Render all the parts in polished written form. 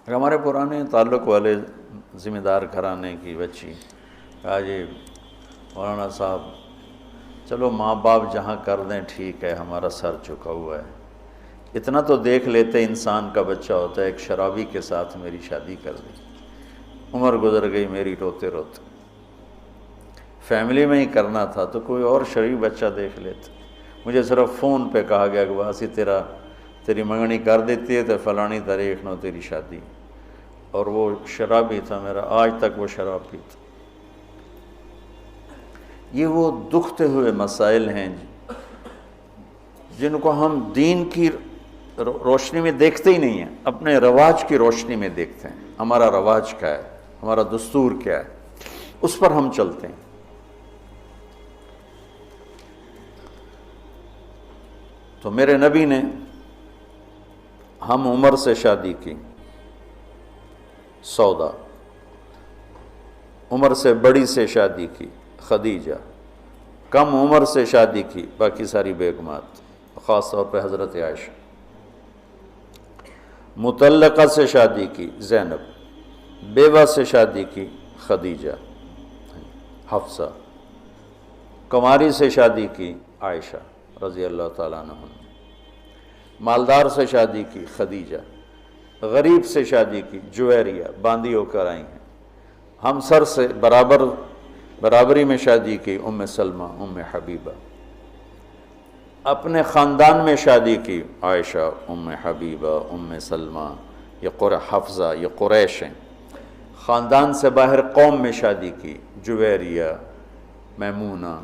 ہمارے پرانے تعلق والے ذمہ دار گھرانے کی بچی کہا جی مولانا صاحب چلو ماں باپ جہاں کر دیں ٹھیک ہے، ہمارا سر جھکا ہوا ہے، اتنا تو دیکھ لیتے انسان کا بچہ ہوتا ہے۔ ایک شرابی کے ساتھ میری شادی کر دی، عمر گزر گئی میری روتے روتے، فیملی میں ہی کرنا تھا تو کوئی اور شریف بچہ دیکھ لیتے۔ مجھے صرف فون پہ کہا گیا کہ باسی تیری منگنی کر دیتی ہے تو فلانی تاریخ نو تیری شادی، اور وہ شرابی تھا میرا، آج تک وہ شراب پیتا۔ یہ وہ دکھتے ہوئے مسائل ہیں جن کو ہم دین کی روشنی میں دیکھتے ہی نہیں ہیں، اپنے رواج کی روشنی میں دیکھتے ہیں۔ ہمارا رواج کیا ہے، ہمارا دستور کیا ہے، اس پر ہم چلتے ہیں۔ تو میرے نبی نے ہم عمر سے شادی کی، سودا، عمر سے بڑی سے شادی کی، خدیجہ، کم عمر سے شادی کی باقی ساری بیگمات، خاص طور پہ حضرت عائشہ، مطلقہ سے شادی کی زینب، بیوہ سے شادی کی خدیجہ، حفصہ، کنواری سے شادی کی عائشہ رضی اللہ تعالیٰ عنہ، مالدار سے شادی کی خدیجہ، غریب سے شادی کی جویریہ، باندھی ہو کر آئی ہیں، ہمسر سے برابری میں شادی کی ام سلمہ، ام حبیبہ، اپنے خاندان میں شادی کی عائشہ، ام حبیبہ، ام سلمہ، یہ حفصہ، یہ قریش ہیں۔ خاندان سے باہر قوم میں شادی کی جویریہ، میمونہ،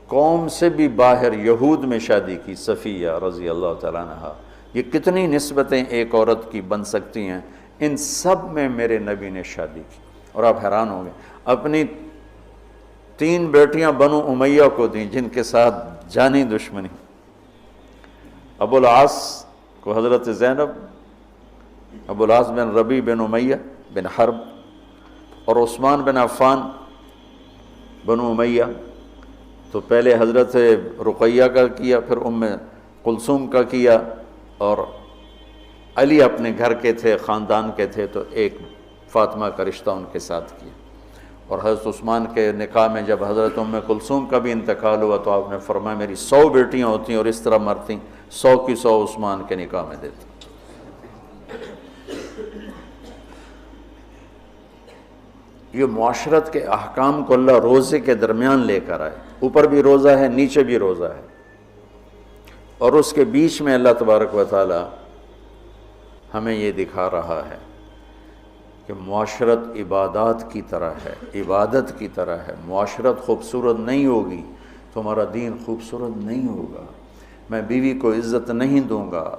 قوم سے بھی باہر یہود میں شادی کی صفیہ رضی اللہ تعالیٰ عنہ۔ یہ کتنی نسبتیں ایک عورت کی بن سکتی ہیں، ان سب میں میرے نبی نے شادی کی۔ اور آپ حیران ہوں گے، اپنی 3 بیٹیاں بنو امیہ کو دیں جن کے ساتھ جانی دشمنی، ابو العاص کو حضرت زینب، ابو العاص بن ربیع بن امیہ بن حرب، اور عثمان بن عفان بنو امیہ۔ تو پہلے حضرت رقیہ کا کیا، پھر ام کلثوم کا کیا، اور علی اپنے گھر کے تھے، خاندان کے تھے، تو ایک فاطمہ کا رشتہ ان کے ساتھ کیا۔ اور حضرت عثمان کے نکاح میں جب حضرت ام کلثوم کا بھی انتقال ہوا تو آپ نے فرمایا میری 100 بیٹیاں ہوتی اور اس طرح مرتی، 100 کی 100 عثمان کے نکاح میں دیتے۔ یہ معاشرت کے احکام کو اللہ روزے کے درمیان لے کر آئے، اوپر بھی روزہ ہے، نیچے بھی روزہ ہے، اور اس کے بیچ میں اللہ تبارک و تعالی ہمیں یہ دکھا رہا ہے کہ معاشرت عبادات کی طرح ہے، عبادت کی طرح ہے۔ معاشرت خوبصورت نہیں ہوگی تو ہمارا دین خوبصورت نہیں ہوگا۔ میں بیوی کو عزت نہیں دوں گا،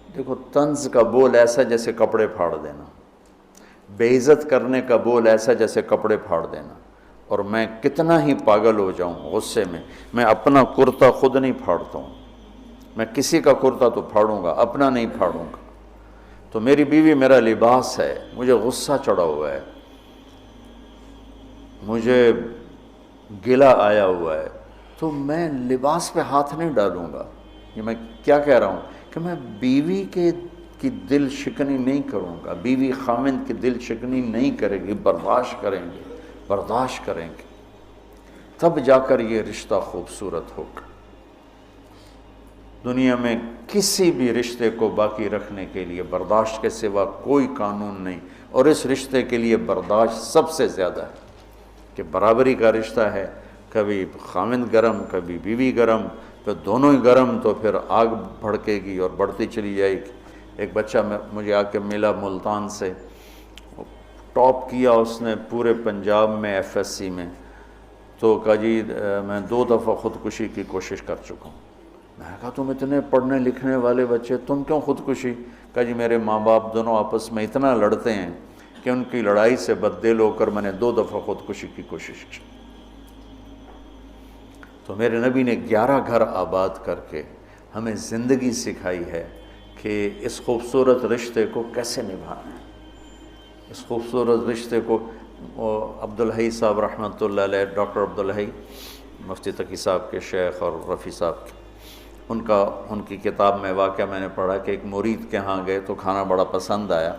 دیکھو طنز کا بول ایسا جیسے کپڑے پھاڑ دینا، بے عزت کرنے کا بول ایسا جیسے کپڑے پھاڑ دینا۔ اور میں کتنا ہی پاگل ہو جاؤں غصے میں اپنا کرتا خود نہیں پھاڑتا ہوں، میں کسی کا کرتا تو پھاڑوں گا، اپنا نہیں پھاڑوں گا۔ تو میری بیوی میرا لباس ہے، مجھے غصہ چڑھا ہوا ہے، مجھے گلہ آیا ہوا ہے، تو میں لباس پہ ہاتھ نہیں ڈالوں گا۔ یہ میں کیا کہہ رہا ہوں کہ میں بیوی کی دل شکنی نہیں کروں گا، بیوی خامند کی دل شکنی نہیں کرے گی، برداشت کریں گے، تب جا کر یہ رشتہ خوبصورت ہوگا۔ دنیا میں کسی بھی رشتے کو باقی رکھنے کے لیے برداشت کے سوا کوئی قانون نہیں، اور اس رشتے کے لیے برداشت سب سے زیادہ ہے کہ برابری کا رشتہ ہے، کبھی خامند گرم کبھی بیوی گرم، پھر دونوں ہی گرم تو پھر آگ بھڑکے گی اور بڑھتی چلی جائے گی۔ ایک بچہ مجھے آ کے ملا ملتان سے، ٹاپ کیا اس نے پورے پنجاب میں FSC میں، تو کہا جی میں 2 دفعہ خودکشی کی کوشش کر چکا ہوں۔ میں نے کہا تم اتنے پڑھنے لکھنے والے بچے تم کیوں خودکشی؟ کہا جی میرے ماں باپ دونوں آپس میں اتنا لڑتے ہیں کہ ان کی لڑائی سے بددل ہو کر میں نے 2 دفعہ خودکشی کی کوشش کی۔ تو میرے نبی نے 11 گھر آباد کر کے ہمیں زندگی سکھائی ہے کہ اس خوبصورت رشتے کو کیسے نبھانا ہے۔ اس خوبصورت رشتے کو عبدالحی صاحب رحمۃ اللہ علیہ، ڈاکٹر عبدالحی مفتی تقی صاحب کے شیخ اور رفیع صاحب کے، ان کی کتاب میں واقعہ میں نے پڑھا کہ ایک مرید کے ہاں گئے تو کھانا بڑا پسند آیا،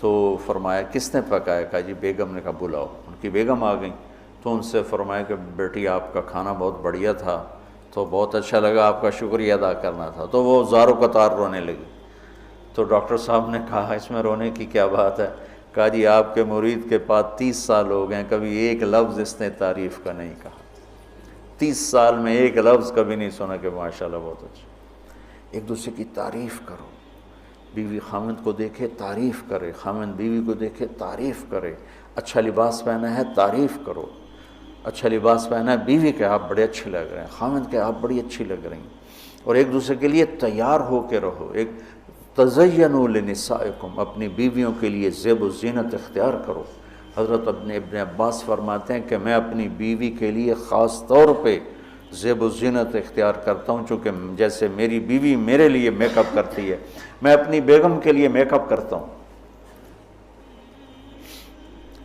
تو فرمایا کس نے پکایا؟ کہا جی بیگم نے۔ کہا بلاؤ۔ ان کی بیگم آ گئیں تو ان سے فرمایا کہ بیٹی آپ کا کھانا بہت بڑھیا تھا، تو بہت اچھا لگا، آپ کا شکریہ ادا کرنا تھا۔ تو وہ زاروں قطار رونے لگی۔ تو ڈاکٹر صاحب نے کہا اس میں رونے کی کیا بات ہے؟ کہا جی آپ کے مرید کے پاس 30 سال ہو گئے، کبھی ایک لفظ اس نے تعریف کا نہیں کہا، 30 سال میں ایک لفظ کبھی نہیں سنا کہ ماشاءاللہ بہت اچھا۔ ایک دوسرے کی تعریف کرو، بیوی خامند کو دیکھے تعریف کرے، خامند بیوی کو دیکھے تعریف کرے۔ اچھا لباس پہنا ہے تعریف کرو، اچھا لباس پہنا ہے بیوی کہ آپ بڑے اچھے لگ رہے ہیں، خامند کہ آپ بڑی اچھی لگ رہی ہیں، اور ایک دوسرے کے لیے تیار ہو کے رہو۔ ایک تزینوا لنسائکم، اپنی بیویوں کے لیے زیب و زینت اختیار کرو۔ حضرت ابن عباس فرماتے ہیں کہ میں اپنی بیوی کے لیے خاص طور پہ زیب و زینت اختیار کرتا ہوں، چونکہ جیسے میری بیوی میرے لیے میک اپ کرتی ہے، میں اپنی بیگم کے لیے میک اپ کرتا ہوں۔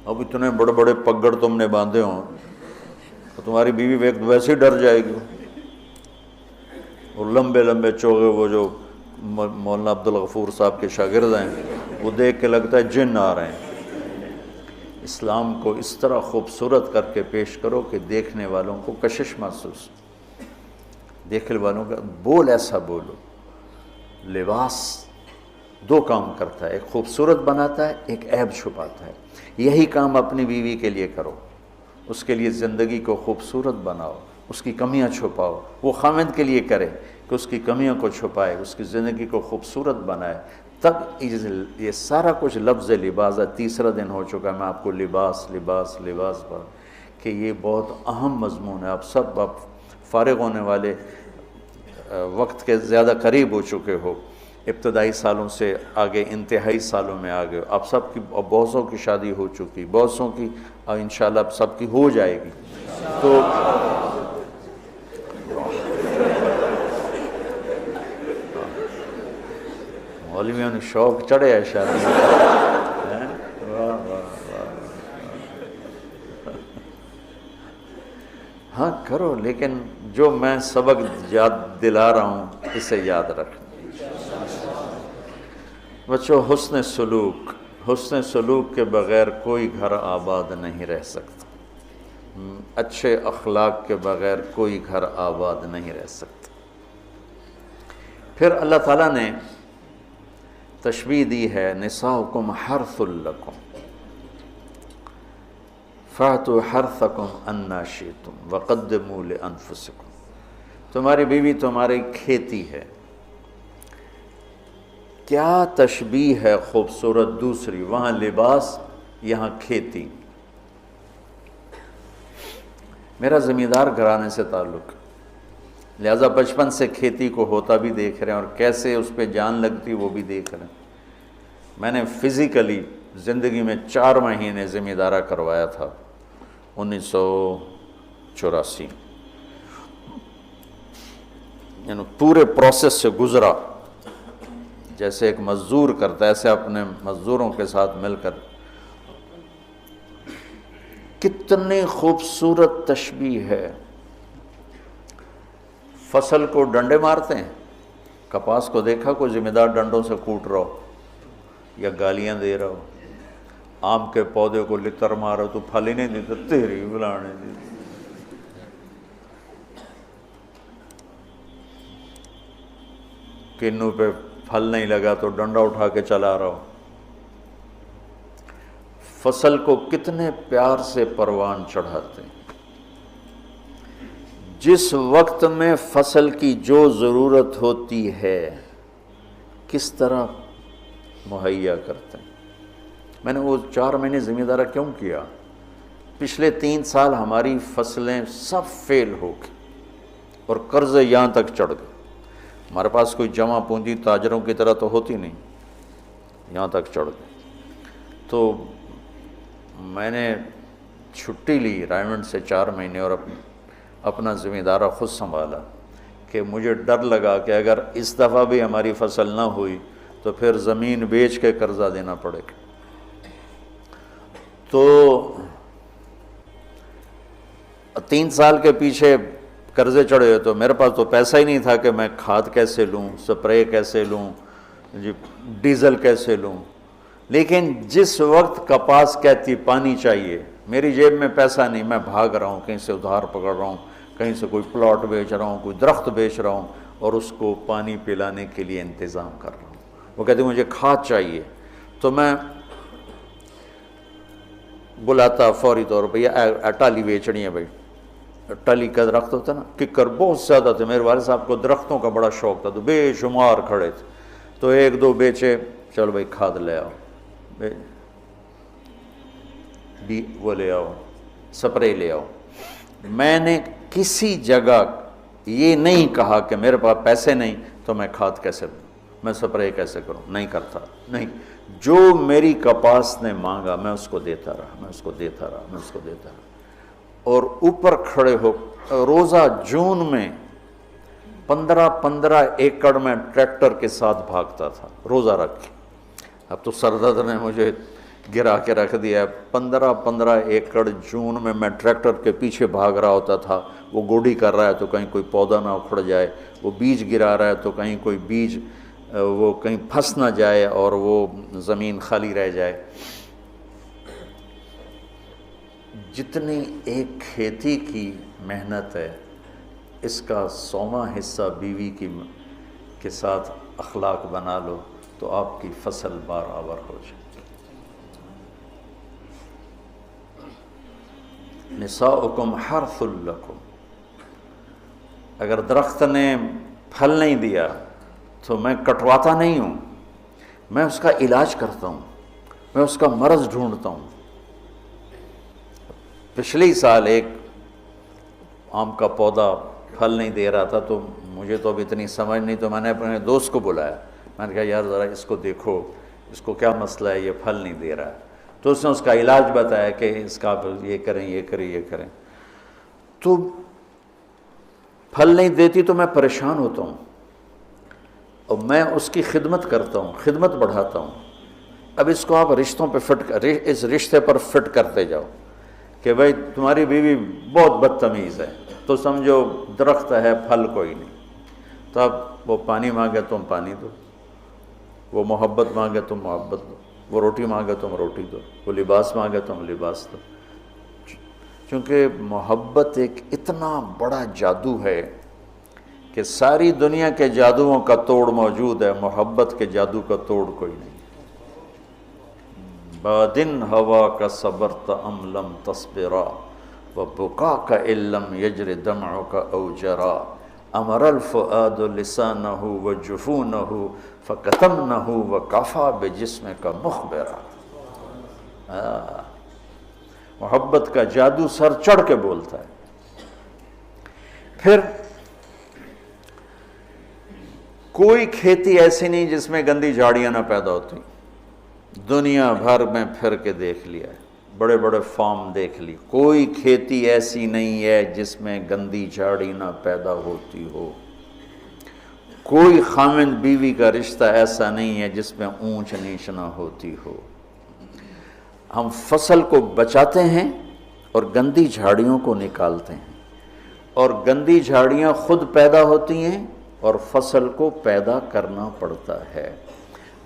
اب اتنے بڑے بڑے پگڑ تم نے باندھے ہوں تو تمہاری بیوی ویسے ہی ڈر جائے گی۔ اور لمبے لمبے چوغے وہ جو مولانا عبدالغفور صاحب کے شاگرد ہیں، وہ دیکھ کے لگتا ہے جن آ رہے ہیں۔ اسلام کو اس طرح خوبصورت کر کے پیش کرو کہ دیکھنے والوں کو کشش محسوس، دیکھنے والوں کا بول ایسا بولو۔ لباس 2 کام کرتا ہے، ایک خوبصورت بناتا ہے، ایک عیب چھپاتا ہے۔ یہی کام اپنی بیوی کے لیے کرو، اس کے لیے زندگی کو خوبصورت بناؤ، اس کی کمیاں چھپاؤ۔ وہ خامند کے لیے کرے کہ اس کی کمیوں کو چھپائے، اس کی زندگی کو خوبصورت بنائے، تب یہ سارا کچھ لفظ لباس ہے۔ تیسرا دن ہو چکا میں آپ کو لباس لباس لباس پر کہ یہ بہت اہم مضمون ہے۔ آپ سب فارغ ہونے والے وقت کے زیادہ قریب ہو چکے ہو، ابتدائی سالوں سے آگے انتہائی سالوں میں آگے، آپ سب کی بہت سو کی شادی ہو چکی، بہت سو کی انشاءاللہ اب سب کی ہو جائے گی۔ تو مولویوں نے شوق چڑھے ہے شادی۔ ہاں کرو، لیکن جو میں سبق یاد دلا رہا ہوں اسے یاد رکھنا۔ بچوں، حسن سلوک کے بغیر کوئی گھر آباد نہیں رہ سکتا، اچھے اخلاق کے بغیر کوئی گھر آباد نہیں رہ سکتا۔ پھر اللہ تعالیٰ نے تشبیہ دی ہے، نساؤکم حرث لکم فأتوا حرثکم انا شئتم وقدموا لانفسکم۔ تمہاری بیوی تمہاری کھیتی ہے۔ کیا تشبیہ ہے خوبصورت دوسری، وہاں لباس یہاں کھیتی۔ میرا زمیندار گھرانے سے تعلق، لہذا بچپن سے کھیتی کو ہوتا بھی دیکھ رہے ہیں اور کیسے اس پہ جان لگتی وہ بھی دیکھ رہے ہیں۔ میں نے فزیکلی زندگی میں 4 مہینے زمیندارہ کروایا تھا 1984، یعنی پورے پروسیس سے گزرا، جیسے ایک مزدور کرتا ہے ایسے اپنے مزدوروں کے ساتھ مل کر۔ کتنی خوبصورت تشبیہ ہے۔ فصل کو ڈنڈے مارتے ہیں، کپاس کو دیکھا کوئی ذمہ دار ڈنڈوں سے کوٹ رہا ہو یا گالیاں دے رہا ہو، آم کے پودے کو لتر مارو تو پھل ہی نہیں دیتا، تیری بلانے دی۔ کنو پہ پھل نہیں لگا تو ڈنڈا اٹھا کے چلا رہا ہو۔ فصل کو کتنے پیار سے پروان چڑھاتے ہیں، جس وقت میں فصل کی جو ضرورت ہوتی ہے کس طرح مہیا کرتے ہیں۔ میں نے وہ 4 مہینے زمیندارہ کیوں کیا؟ پچھلے 3 سال ہماری فصلیں سب فیل ہو گئی اور قرضے یہاں تک چڑھ گئے۔ ہمارے پاس کوئی جمع پونجی تاجروں کی طرح تو ہوتی نہیں، یہاں تک چڑھ گئے۔ تو میں نے چھٹی لی رائمنڈ سے 4 مہینے اور اپنا زمیندارہ خود سنبھالا کہ مجھے ڈر لگا کہ اگر اس دفعہ بھی ہماری فصل نہ ہوئی تو پھر زمین بیچ کے قرضہ دینا پڑے گا۔ تو 3 سال کے پیچھے قرضے چڑھے ہوئے، تو میرے پاس تو پیسہ ہی نہیں تھا کہ میں کھاد کیسے لوں، سپرے کیسے لوں، جی ڈیزل کیسے لوں۔ لیکن جس وقت کپاس کہتی پانی چاہیے، میری جیب میں پیسہ نہیں، میں بھاگ رہا ہوں، کہیں سے ادھار پکڑ رہا ہوں، کہیں سے کوئی پلاٹ بیچ رہا ہوں، کوئی درخت بیچ رہا ہوں، اور اس کو پانی پلانے کے لیے انتظام کر رہا ہوں۔ وہ کہتے ہیں مجھے کھاد چاہیے، تو میں بلاتا فوری طور پہ، یہ ٹالی بیچنی ہے بھائی، ٹالی کا درخت ہوتا ہے نا، ککر بہت زیادہ تھے، میرے والد صاحب کو درختوں کا بڑا شوق تھا، تو بے شمار کھڑے تھے، تو ایک دو بیچے، چلو بھائی کھاد لے آؤ، وہ لے آؤ، سپرے لے آؤ۔ میں نے کسی جگہ یہ نہیں کہا کہ میرے پاس پیسے نہیں تو میں کھاد کیسے لوں، میں سپرے کیسے کروں، نہیں کرتا، نہیں۔ جو میری کپاس نے مانگا میں اس کو دیتا رہا، میں اس کو دیتا رہا، میں اس کو دیتا رہا، اور اوپر کھڑے ہو روزہ جون میں 15 ایکڑ میں ٹریکٹر کے ساتھ بھاگتا تھا روزہ رکھ کے۔ اب تو سردرد نے مجھے گرا کے رکھ دیا ہے، 15 ایکڑ جون میں ٹریکٹر کے پیچھے بھاگ رہا ہوتا تھا، وہ گوڈی کر رہا ہے تو کہیں کوئی پودا نہ اکھڑ جائے، وہ بیج گرا رہا ہے تو کہیں کوئی بیج وہ کہیں پھنس نہ جائے اور وہ زمین خالی رہ جائے۔ جتنی ایک کھیتی کی محنت ہے، اس کا 100واں حصہ بیوی کے ساتھ اخلاق بنا لو تو آپ کی فصل برابر ہو جائے۔ نساؤکم حرث لکم، اگر درخت نے پھل نہیں دیا تو میں کٹواتا نہیں ہوں، میں اس کا علاج کرتا ہوں، میں اس کا مرض ڈھونڈتا ہوں۔ پچھلے سال ایک آم کا پودا پھل نہیں دے رہا تھا، تو مجھے تو اب اتنی سمجھ نہیں، تو میں نے اپنے دوست کو بلایا، میں نے کہا یار ذرا اس کو دیکھو، اس کو کیا مسئلہ ہے، یہ پھل نہیں دے رہا ہے۔ تو اس نے اس کا علاج بتایا کہ اس کا یہ کریں، یہ کریں، یہ کریں۔ تو پھل نہیں دیتی تو میں پریشان ہوتا ہوں، اور میں اس کی خدمت کرتا ہوں، خدمت بڑھاتا ہوں۔ اب اس کو آپ رشتوں پہ اس رشتے پر فٹ کرتے جاؤ کہ بھائی تمہاری بیوی بہت بدتمیز ہے، تو سمجھو درخت ہے، پھل کوئی نہیں۔ تو اب وہ پانی مانگے تم پانی دو، وہ محبت مانگے تم محبت دو، وہ روٹی مانگے تم روٹی دو، وہ لباس مانگے تم لباس دو۔ چونکہ محبت ایک اتنا بڑا جادو ہے کہ ساری دنیا کے جادوؤں کا توڑ موجود ہے، محبت کے جادو کا توڑ کوئی نہیں۔ بادن ہوا کا صبرت ام لم تصبرا وبکاک ان لم یجر دمعک او جرا امر الفؤاد لسانہ وجفونہ فکتمنہ وکفا بجسمک مخبرا۔ محبت کا جادو سر چڑھ کے بولتا ہے۔ پھر کوئی کھیتی ایسی نہیں جس میں گندی جھاڑیاں نہ پیدا ہوتی، دنیا بھر میں پھر کے دیکھ لیا ہے، بڑے بڑے فارم دیکھ لی، کوئی کھیتی ایسی نہیں ہے جس میں گندی جھاڑی نہ پیدا ہوتی ہو، کوئی خاوند بیوی کا رشتہ ایسا نہیں ہے جس میں اونچ نیچ نہ ہوتی ہو۔ ہم فصل کو بچاتے ہیں اور گندی جھاڑیوں کو نکالتے ہیں، اور گندی جھاڑیاں خود پیدا ہوتی ہیں اور فصل کو پیدا کرنا پڑتا ہے۔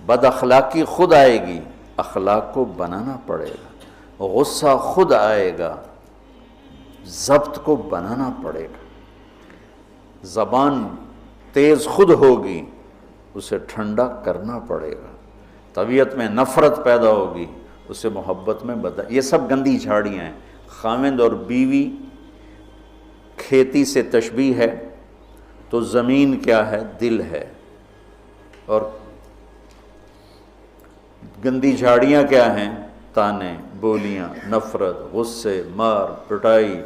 بد اخلاقی خود آئے گی، اخلاق کو بنانا پڑے گا، غصہ خود آئے گا، ضبط کو بنانا پڑے گا، زبان تیز خود ہوگی، اسے ٹھنڈا کرنا پڑے گا، طبیعت میں نفرت پیدا ہوگی، اسے محبت میں بدل۔ یہ سب گندی جھاڑیاں ہیں۔ خاوند اور بیوی کھیتی سے تشبیہ ہے تو زمین کیا ہے؟ دل ہے، اور گندی جھاڑیاں کیا ہیں؟ تانے، بولیاں، نفرت، غصے، مار پٹائی،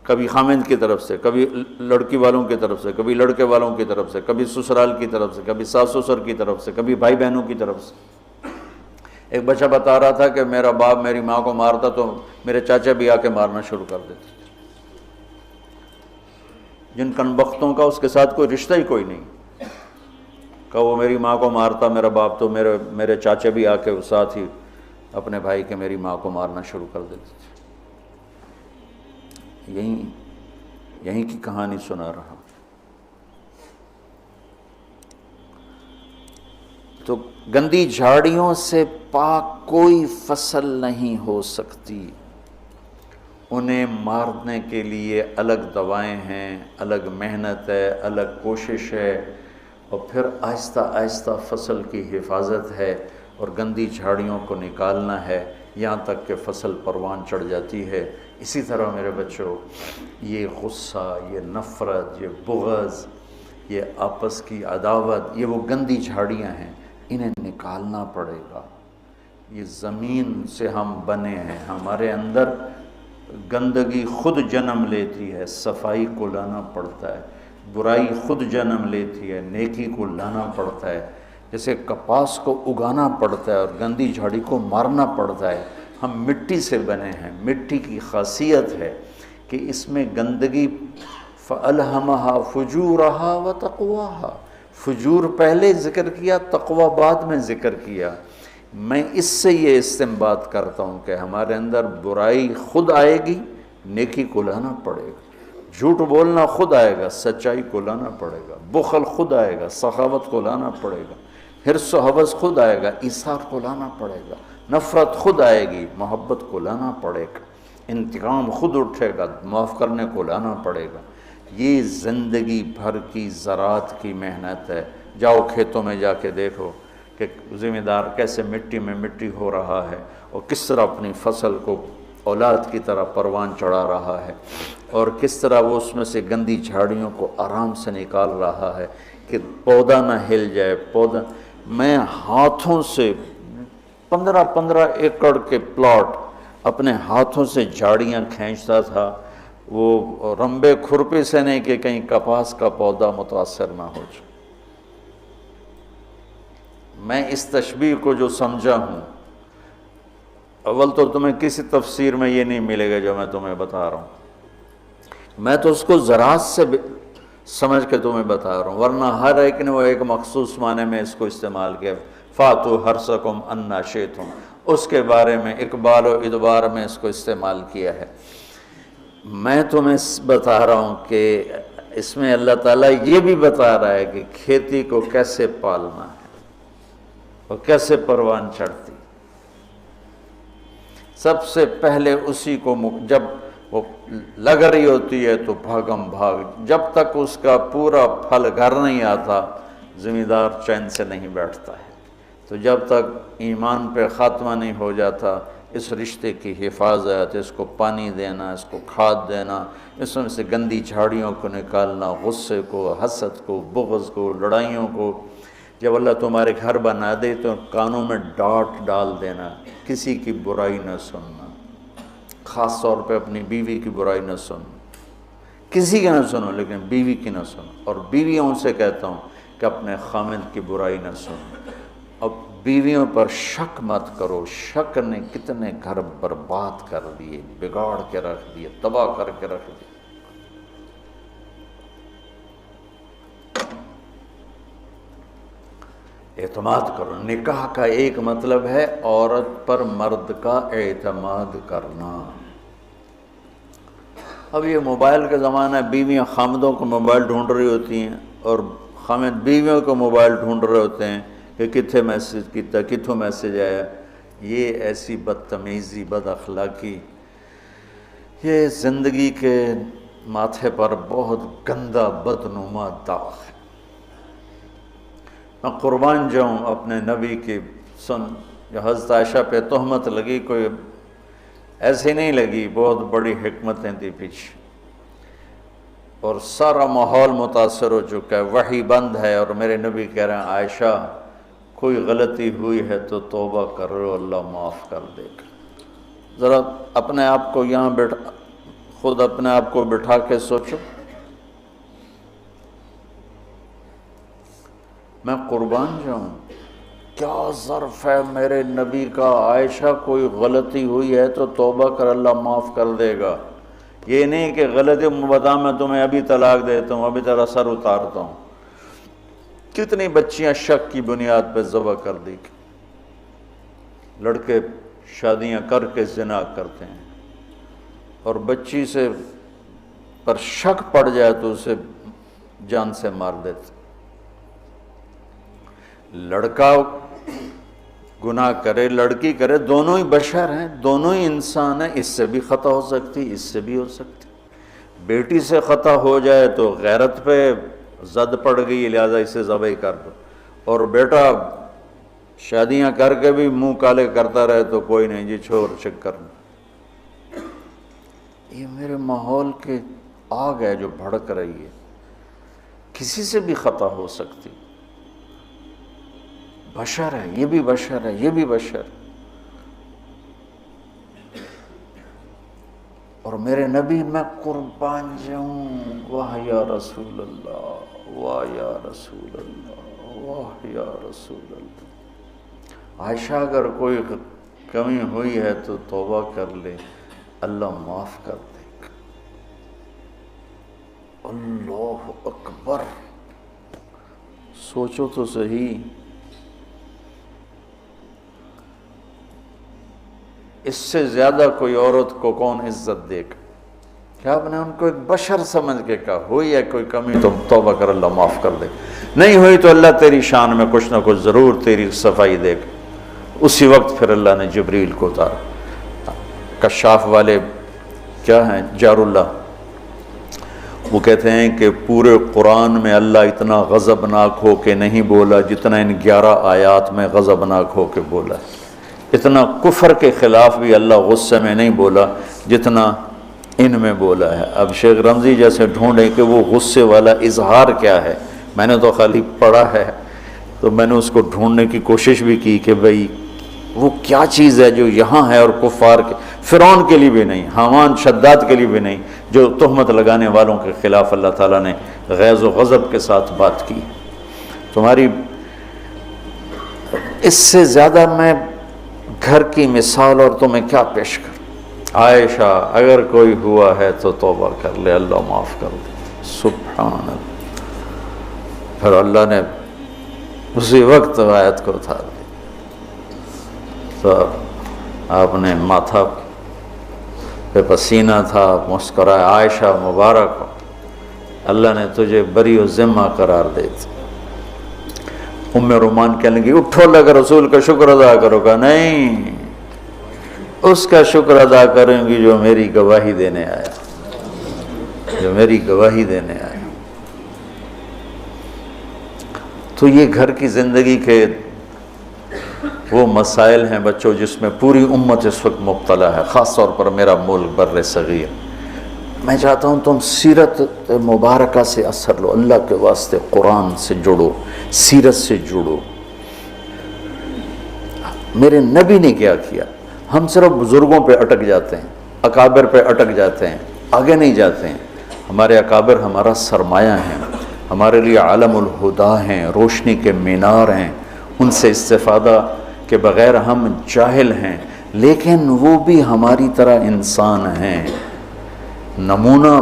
کبھی خامند کی طرف سے، کبھی لڑکی والوں کی طرف سے، کبھی لڑکے والوں کی طرف سے، کبھی سسرال کی طرف سے، کبھی ساس سسر کی طرف سے، کبھی بھائی بہنوں کی طرف سے۔ ایک بچہ بتا رہا تھا کہ میرا باپ میری ماں کو مارتا تو میرے چاچا بھی آ کے مارنا شروع کر دیتے تھے۔ جن کنبختوں کا اس کے ساتھ کوئی رشتہ ہی کوئی نہیں، کہ وہ میری ماں کو مارتا میرا باپ، تو میرے چاچا بھی آ کے ساتھ ہی اپنے بھائی کے میری ماں کو مارنا شروع کر دیتے تھے۔ یہیں کی کہانی سنا رہا. تو گندی جھاڑیوں سے پاک کوئی فصل نہیں ہو سکتی. انہیں مارنے کے لیے الگ دوائیں ہیں، الگ محنت ہے، الگ کوشش ہے، اور پھر آہستہ آہستہ فصل کی حفاظت ہے اور گندی جھاڑیوں کو نکالنا ہے یہاں تک کہ فصل پروان چڑھ جاتی ہے. اسی طرح میرے بچوں، یہ غصہ، یہ نفرت، یہ بغض، یہ آپس کی عداوت، یہ وہ گندی جھاڑیاں ہیں، انہیں نکالنا پڑے گا. یہ زمین سے ہم بنے ہیں، ہمارے اندر گندگی خود جنم لیتی ہے، صفائی کو لانا پڑتا ہے. برائی خود جنم لیتی ہے، نیکی کو لانا پڑتا ہے. جیسے کپاس کو اگانا پڑتا ہے اور گندی جھاڑی کو مارنا پڑتا ہے. ہم مٹی سے بنے ہیں. مٹی کی خاصیت ہے کہ اس میں گندگی فَأَلْهَمَهَا فُجُورَهَا وَتَقْوَاهَا، فجور پہلے ذکر کیا، تقوی بعد میں ذکر کیا. میں اس سے یہ استنباط کرتا ہوں کہ ہمارے اندر برائی خود آئے گی، نیکی کو لانا پڑے گا. جھوٹ بولنا خود آئے گا، سچائی کو لانا پڑے گا. بخل خود آئے گا، سخاوت کو لانا پڑے گا. حرص و حوث خود آئے گا، ایثار کو لانا پڑے گا. نفرت خود آئے گی، محبت کو لانا پڑے گا. انتقام خود اٹھے گا، معاف کرنے کو لانا پڑے گا. یہ زندگی بھر کی زراعت کی محنت ہے. جاؤ کھیتوں میں جا کے دیکھو کہ ذمہ دار کیسے مٹی میں مٹی ہو رہا ہے اور کس طرح اپنی فصل کو اولاد کی طرح پروان چڑھا رہا ہے، اور کس طرح وہ اس میں سے گندی جھاڑیوں کو آرام سے نکال رہا ہے کہ پودا نہ ہل جائے. پودا، میں ہاتھوں سے 15 ایکڑ کے پلاٹ اپنے ہاتھوں سے جھاڑیاں کھینچتا تھا. وہ رمبے کھرپی سے نہیں کہ کہیں کپاس کا پودا متاثر نہ ہو جائے. میں اس تشبیہ کو جو سمجھا ہوں، اول تو تمہیں کسی تفسیر میں یہ نہیں ملے گا جو میں تمہیں بتا رہا ہوں. میں تو اس کو زراعت سے سمجھ کے تمہیں بتا رہا ہوں، ورنہ ہر ایک نے وہ ایک مخصوص معنی میں اس کو استعمال کیا. فاتو حرثکم انا شئتم، اس کے بارے میں اقبال و ادبار میں اس کو استعمال کیا ہے. میں تمہیں بتا رہا ہوں کہ اس میں اللہ تعالیٰ یہ بھی بتا رہا ہے کہ کھیتی کو کیسے پالنا ہے اور کیسے پروان چڑھتی. سب سے پہلے اسی کو جب وہ لگ رہی ہوتی ہے تو بھاگم بھاگ، جب تک اس کا پورا پھل گھر نہیں آتا ذمہ دار چین سے نہیں بیٹھتا ہے. تو جب تک ایمان پہ خاتمہ نہیں ہو جاتا، اس رشتے کی حفاظت، اس کو پانی دینا، اس کو کھاد دینا، اس میں سے گندی جھاڑیوں کو نکالنا، غصے کو، حسد کو، بغض کو، لڑائیوں کو. جب اللہ تمہارے گھر بنا دے تو کانوں میں ڈانٹ ڈال دینا، کسی کی برائی نہ سننا، خاص طور پہ اپنی بیوی کی برائی نہ سننا. کسی کی نہ سنو لیکن بیوی کی نہ سنو. اور بیویوں سے کہتا ہوں کہ اپنے خامد کی برائی نہ سنو. اب بیویوں پر شک مت کرو. شک نے کتنے گھر برباد کر دیے، بگاڑ کے رکھ دیے، تباہ کر کے رکھ دیے. اعتماد کرو. نکاح کا ایک مطلب ہے عورت پر مرد کا اعتماد کرنا. اب یہ موبائل کا زمانہ ہے، بیویاں خامدوں کو موبائل ڈھونڈ رہی ہوتی ہیں اور خامد بیویوں کو موبائل ڈھونڈ رہے ہوتے ہیں کہ کتھے میسج کیتا، کتھوں میسج آیا. یہ ایسی بدتمیزی، بد اخلاقی، یہ زندگی کے ماتھے پر بہت گندا بدنما داغ ہے. میں قربان جاؤں اپنے نبی کی سن. جو حضرت عائشہ پہ تہمت لگی کوئی ایسی نہیں لگی، بہت بڑی حکمتیں تھی پیچھے، اور سارا ماحول متاثر ہو چکا ہے. وحی بند ہے اور میرے نبی کہہ رہے ہیں عائشہ کوئی غلطی ہوئی ہے تو توبہ کرو، اللہ معاف کر دے گا. ذرا اپنے آپ کو یہاں خود اپنے آپ کو بٹھا کے سوچو. میں قربان جاؤں، کیا ظرف ہے میرے نبی کا. عائشہ کوئی غلطی ہوئی ہے تو توبہ کر، اللہ معاف کر دے گا. یہ نہیں کہ غلطی بتا میں تمہیں ابھی طلاق دیتا ہوں، ابھی تیرا سر اتارتا ہوں. کتنی بچیاں شک کی بنیاد پہ ذبح کر دی. لڑکے شادیاں کر کے زنا کرتے ہیں اور بچی سے پر شک پڑ جائے تو اسے جان سے مار دیتے۔ لڑکا گناہ کرے، لڑکی کرے، دونوں ہی بشر ہیں، دونوں ہی انسان ہیں، اس سے بھی خطا ہو سکتی، اس سے بھی ہو سکتی۔ بیٹی سے خطا ہو جائے تو غیرت پہ زد پڑ گئی لہذا اسے ذبح کر دو، اور بیٹا شادیاں کر کے بھی منہ کالے کرتا رہے تو کوئی نہیں جی چھوڑ چکر۔ یہ میرے ماحول کے آگ ہے جو بھڑک رہی ہے، کسی سے بھی خطا ہو سکتی، بشر ہے، یہ بھی بشر ہے، یہ بھی بشر۔ اور میرے نبی میں قربان جاؤں، واہ یا رسول اللہ، واہ یا رسول اللہ، واہ یا رسول اللہ۔ عائشہ اگر کوئی کمی ہوئی ہے تو توبہ کر لے، اللہ معاف کر دے گا۔ اللہ اکبر، سوچو تو صحیح، اس سے زیادہ کوئی عورت کو کون عزت دے گا؟ کیا آپ نے ان کو ایک بشر سمجھ کے کہا ہوئی ہے کوئی کمی تو توبہ کر، اللہ معاف کر دے، نہیں ہوئی تو اللہ تیری شان میں کچھ نہ کچھ ضرور تیری صفائی دے گا۔ اسی وقت پھر اللہ نے جبریل کو اتارا۔ کشاف والے کیا ہیں، جار اللہ، وہ کہتے ہیں کہ پورے قرآن میں اللہ اتنا غضبناک ہو کے نہیں بولا جتنا ان 11 آیات میں غضبناک ہو کے بولا ہے۔ اتنا کفر کے خلاف بھی اللہ غصے میں نہیں بولا جتنا ان میں بولا ہے۔ اب شیخ رمضی جیسے ڈھونڈیں کہ وہ غصے والا اظہار کیا ہے، میں نے تو خالی پڑھا ہے، تو میں نے اس کو ڈھونڈنے کی کوشش بھی کی کہ بھئی وہ کیا چیز ہے جو یہاں ہے اور کفار کے، فرعون کے لیے بھی نہیں، حامان شداد کے لیے بھی نہیں، جو تہمت لگانے والوں کے خلاف اللہ تعالیٰ نے غیظ و غضب کے ساتھ بات کی۔ تمہاری اس سے زیادہ میں گھر کی مثال اور تمہیں کیا پیش کروں؟ عائشہ اگر کوئی ہوا ہے تو توبہ کر لے، اللہ معاف کر دے۔ سبحان اللہ۔ پھر اللہ نے اسی وقت آیت کو اتار دیا، تو آپ نے ماتھا پہ پسینہ تھا، مسکرائے، عائشہ مبارک ہو، اللہ نے تجھے بری و ذمہ قرار دے دی۔ ام رومان کہنے لگی اٹھو اللہ کے رسول کا شکر ادا کرو گا، نہیں، اس کا شکر ادا کریں گی جو میری گواہی دینے آیا، جو میری گواہی دینے آیا۔ تو یہ گھر کی زندگی کے وہ مسائل ہیں بچوں جس میں پوری امت اس وقت مبتلا ہے، خاص طور پر میرا ملک بر صغیر۔ میں چاہتا ہوں تم سیرت مبارکہ سے اثر لو، اللہ کے واسطے قرآن سے جڑو، سیرت سے جڑو۔ میرے نبی نے کیا کیا؟ ہم صرف بزرگوں پہ اٹک جاتے ہیں، اکابر پہ اٹک جاتے ہیں، آگے نہیں جاتے ہیں۔ ہمارے اکابر ہمارا سرمایہ ہیں، ہمارے لیے عالم الہدا ہیں، روشنی کے مینار ہیں، ان سے استفادہ کے بغیر ہم جاہل ہیں، لیکن وہ بھی ہماری طرح انسان ہیں۔ نمونہ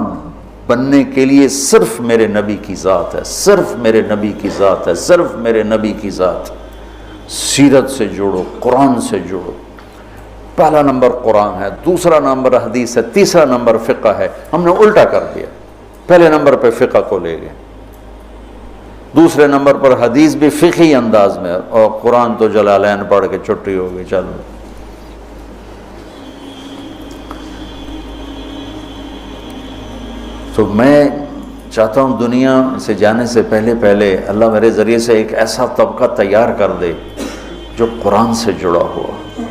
بننے کے لیے صرف میرے نبی کی ذات ہے، صرف میرے نبی کی ذات ہے، صرف میرے نبی کی ذات۔ سیرت سے جوڑو، قرآن سے جوڑو۔ پہلا نمبر قرآن ہے، دوسرا نمبر حدیث ہے، تیسرا نمبر فقہ ہے۔ ہم نے الٹا کر دیا، پہلے نمبر پہ فقہ کو لے گئے، دوسرے نمبر پر حدیث بھی فقہی انداز میں، اور قرآن تو جلالین پڑھ کے چھٹی ہو گئی، چلو۔ تو میں چاہتا ہوں دنیا سے جانے سے پہلے اللہ میرے ذریعے سے ایک ایسا طبقہ تیار کر دے جو قرآن سے جڑا ہوا،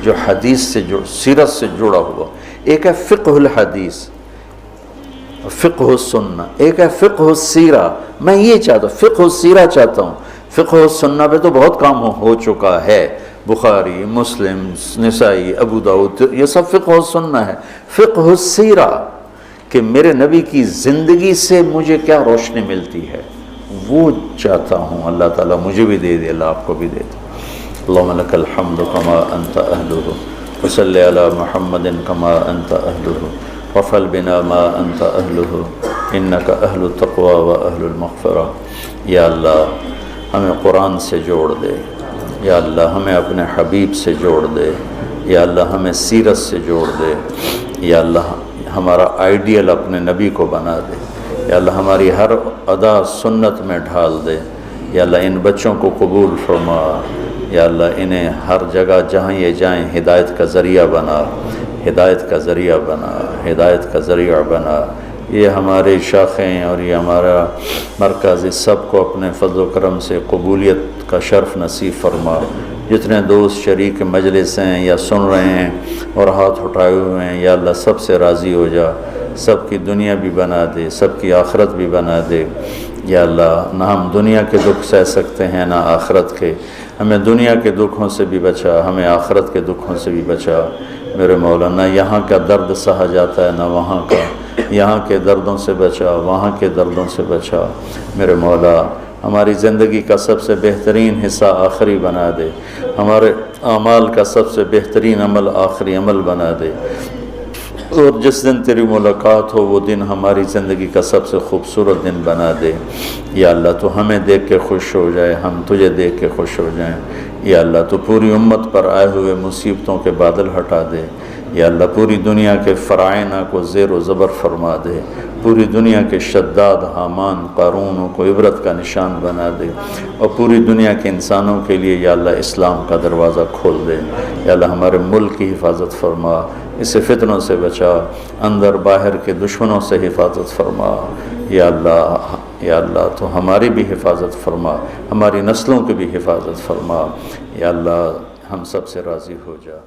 جو حدیث سے سیرت سے جڑا ہوا۔ ایک ہے فقہ الحدیث، فقہ السنہ، ایک ہے فقہ السیرہ۔ میں یہ چاہتا ہوں، فقہ السیرہ چاہتا ہوں۔ فقہ السنہ پہ تو بہت کام ہو چکا ہے، بخاری، مسلم، نسائی، ابو داؤد، یہ سب فقہ السنہ ہے۔ فقہ السیرہ کہ میرے نبی کی زندگی سے مجھے کیا روشنی ملتی ہے، وہ چاہتا ہوں۔ اللہ تعالیٰ مجھے بھی دے دے، اللہ آپ کو بھی دے دے۔ اللہم لک الحمد کما انت اہلہ، وصلی علی محمد کما انت اہلہ، وفعل بنا ما انت اہلہ، انک اہل التقوی و اہل المغفرہ۔ یا اللہ ہمیں قرآن سے جوڑ دے، یا اللہ ہمیں اپنے حبیب سے جوڑ دے، یا اللہ ہمیں سیرت سے جوڑ دے، یا اللہ ہمارا آئیڈیل اپنے نبی کو بنا دے، یا اللہ ہماری ہر ادا سنت میں ڈھال دے، یا اللہ ان بچوں کو قبول فرما، یا اللہ انہیں ہر جگہ جہاں یہ جائیں ہدایت کا ذریعہ بنا، ہدایت کا ذریعہ بنا، ہدایت کا ذریعہ بنا۔ یہ ہمارے شاخیں اور یہ ہمارا مرکز، اس سب کو اپنے فضل و کرم سے قبولیت کا شرف نصیب فرما۔ جتنے دوست شریک مجلس ہیں یا سن رہے ہیں اور ہاتھ اٹھائے ہوئے ہیں، یا اللہ سب سے راضی ہو جا، سب کی دنیا بھی بنا دے، سب کی آخرت بھی بنا دے۔ یا اللہ نہ ہم دنیا کے دکھ سہ سکتے ہیں نہ آخرت کے، ہمیں دنیا کے دکھوں سے بھی بچا، ہمیں آخرت کے دکھوں سے بھی بچا میرے مولا۔ نہ یہاں کا درد سہا جاتا ہے نہ وہاں کا، یہاں کے دردوں سے بچا، وہاں کے دردوں سے بچا میرے مولا۔ ہماری زندگی کا سب سے بہترین حصہ آخری بنا دے، ہمارے اعمال کا سب سے بہترین عمل آخری عمل بنا دے، اور جس دن تیری ملاقات ہو وہ دن ہماری زندگی کا سب سے خوبصورت دن بنا دے۔ یا اللہ تو ہمیں دیکھ کے خوش ہو جائے، ہم تجھے دیکھ کے خوش ہو جائیں۔ یا اللہ تو پوری امت پر آئے ہوئے مصیبتوں کے بادل ہٹا دے۔ یا اللہ پوری دنیا کے فرعونوں کو زیر و زبر فرما دے، پوری دنیا کے شداد حامان قارونوں کو عبرت کا نشان بنا دے، اور پوری دنیا کے انسانوں کے لیے یا اللہ اسلام کا دروازہ کھول دے۔ یا اللہ ہمارے ملک کی حفاظت فرما، اسے فتنوں سے بچا، اندر باہر کے دشمنوں سے حفاظت فرما۔ یا اللہ تو ہماری بھی حفاظت فرما، ہماری نسلوں کی بھی حفاظت فرما۔ یا اللہ ہم سب سے راضی ہو جا۔